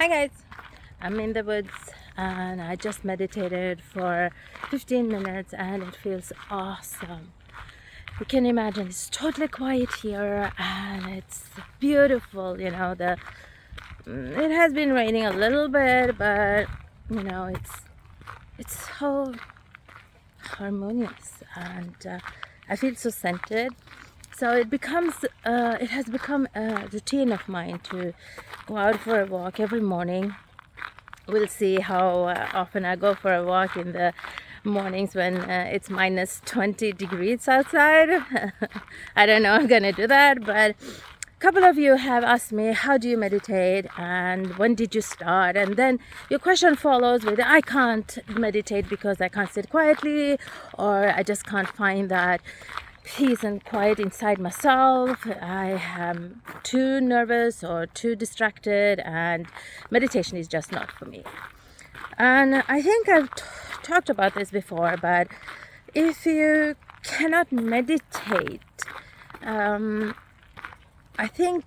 Hi guys, I'm in the woods and I just meditated for 15 minutes and it feels awesome. You can imagine it's totally quiet here and it's beautiful. It has been raining a little bit, but it's so harmonious and I feel so centered. So it has become a routine of mine to go out for a walk every morning. We'll see how often I go for a walk in the mornings when it's minus 20 degrees outside. I don't know I'm gonna do that, but a couple of you have asked me, how do you meditate and when did you start? And then your question follows with, I can't meditate because I can't sit quietly, or I just can't find that peace and quiet inside myself. I am too nervous or too distracted and meditation is just not for me. And I think I've talked about this before, but if you cannot meditate, I think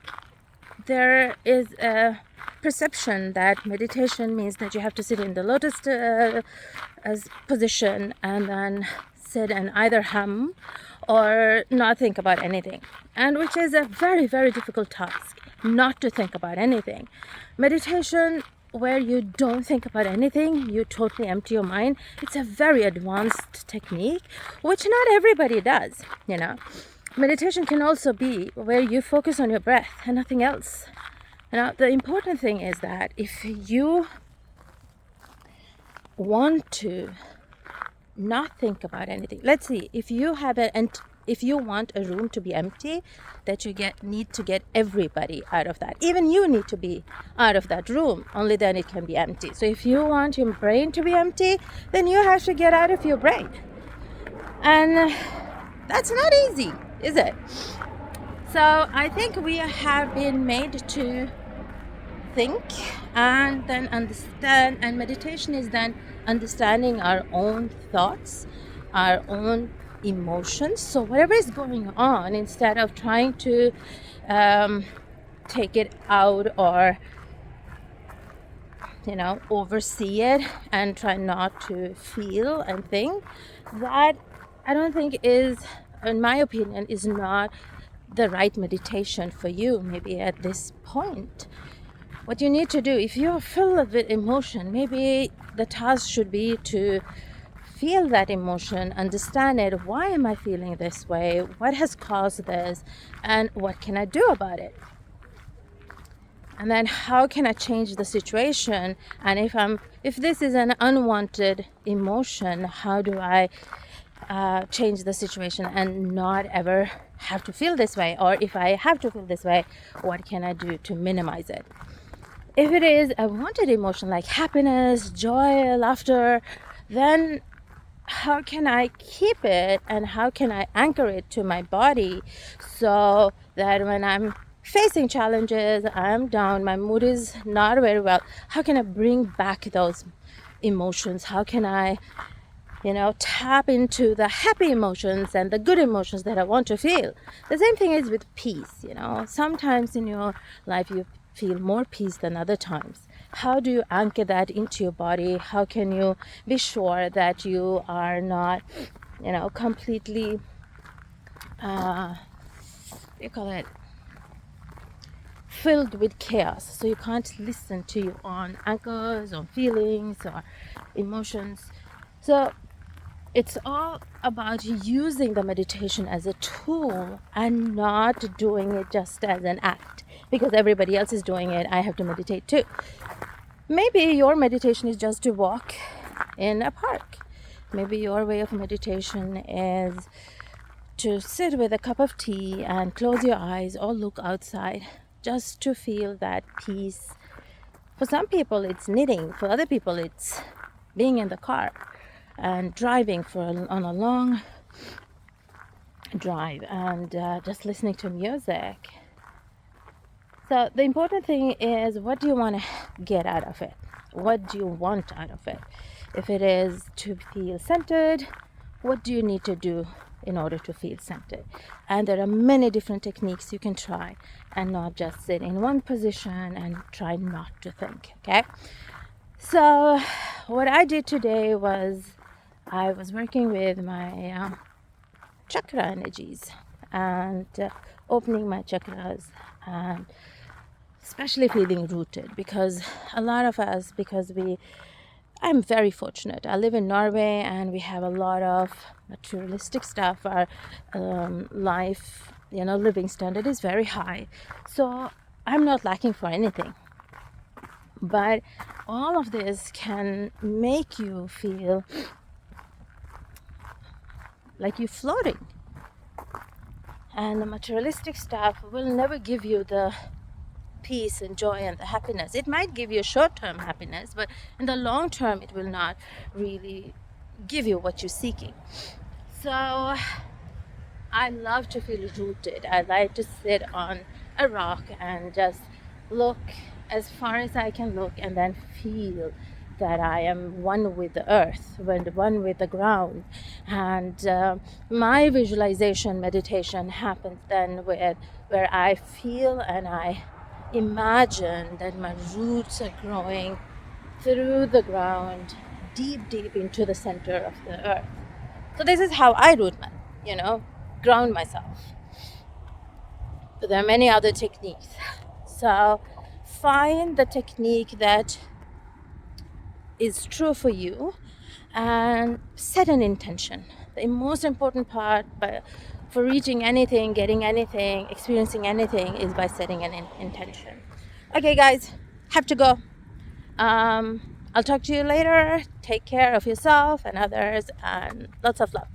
there is a perception that meditation means that you have to sit in the lotus as position and then sit and either hum or not think about anything, and which is a very, very difficult task, not to think about anything. Meditation where you don't think about anything, you totally empty your mind, it's a very advanced technique which not everybody does. Meditation can also be where you focus on your breath and nothing else. The important thing is that if you want to not think about anything, let's see, if you want a room to be empty, that you need to get everybody out of that. Even you need to be out of that room, only then it can be empty. So if you want your brain to be empty, then you have to get out of your brain, and that's not easy, is it? So I think we have been made to think and then understand, and meditation is then understanding our own thoughts, our own emotions. So whatever is going on, instead of trying to take it out or oversee it and try not to feel and think, that I don't think is, in my opinion, is not the right meditation for you maybe at this point. What you need to do, if you're filled with emotion, maybe the task should be to feel that emotion, understand it. Why am I feeling this way? What has caused this? And what can I do about it? And then how can I change the situation? And if this is an unwanted emotion, how do I change the situation and not ever have to feel this way? Or if I have to feel this way, what can I do to minimize it? If it is a wanted emotion like happiness, joy, laughter, then how can I keep it and how can I anchor it to my body so that when I'm facing challenges, I'm down, my mood is not very well, how can I bring back those emotions? How can I tap into the happy emotions and the good emotions that I want to feel? The same thing is with peace. Sometimes in your life you feel more peace than other times. How do you anchor that into your body? How can you be sure that you are not completely filled with chaos, so you can't listen to your own anchors or feelings or emotions? So it's all about using the meditation as a tool and not doing it just as an act because everybody else is doing it. I have to meditate too. Maybe your meditation is just to walk in a park. Maybe your way of meditation is to sit with a cup of tea and close your eyes or look outside just to feel that peace. For some people it's knitting, for other people it's being in the car and driving on a long drive and just listening to music. So the important thing is, what do you want to get out of it? What do you want out of it? If it is to feel centered, what do you need to do in order to feel centered. And there are many different techniques you can try, and not just sit in one position and try not to think. Okay, so what I did today was I was working with my chakra energies and opening my chakras, and especially feeling rooted, because a lot of us, because I'm very fortunate. I live in Norway and we have a lot of materialistic stuff. Our life, living standard is very high. So I'm not lacking for anything. But all of this can make you feel like you're floating. And the materialistic stuff will never give you the peace and joy and the happiness. It might give you short-term happiness, but in the long term it will not really give you what you're seeking. So I love to feel rooted. I like to sit on a rock and just look as far as I can look, and then feel that I am one with the earth, one with the ground. And my visualization meditation happens then where I feel and I imagine that my roots are growing through the ground, deep into the center of the earth. So this is how I ground myself. But there are many other techniques. So find the technique that is true for you and set an intention. The most important part for reaching anything, getting anything, experiencing anything is by setting an intention. Okay, guys, have to go. I'll talk to you later. Take care of yourself and others, and lots of love.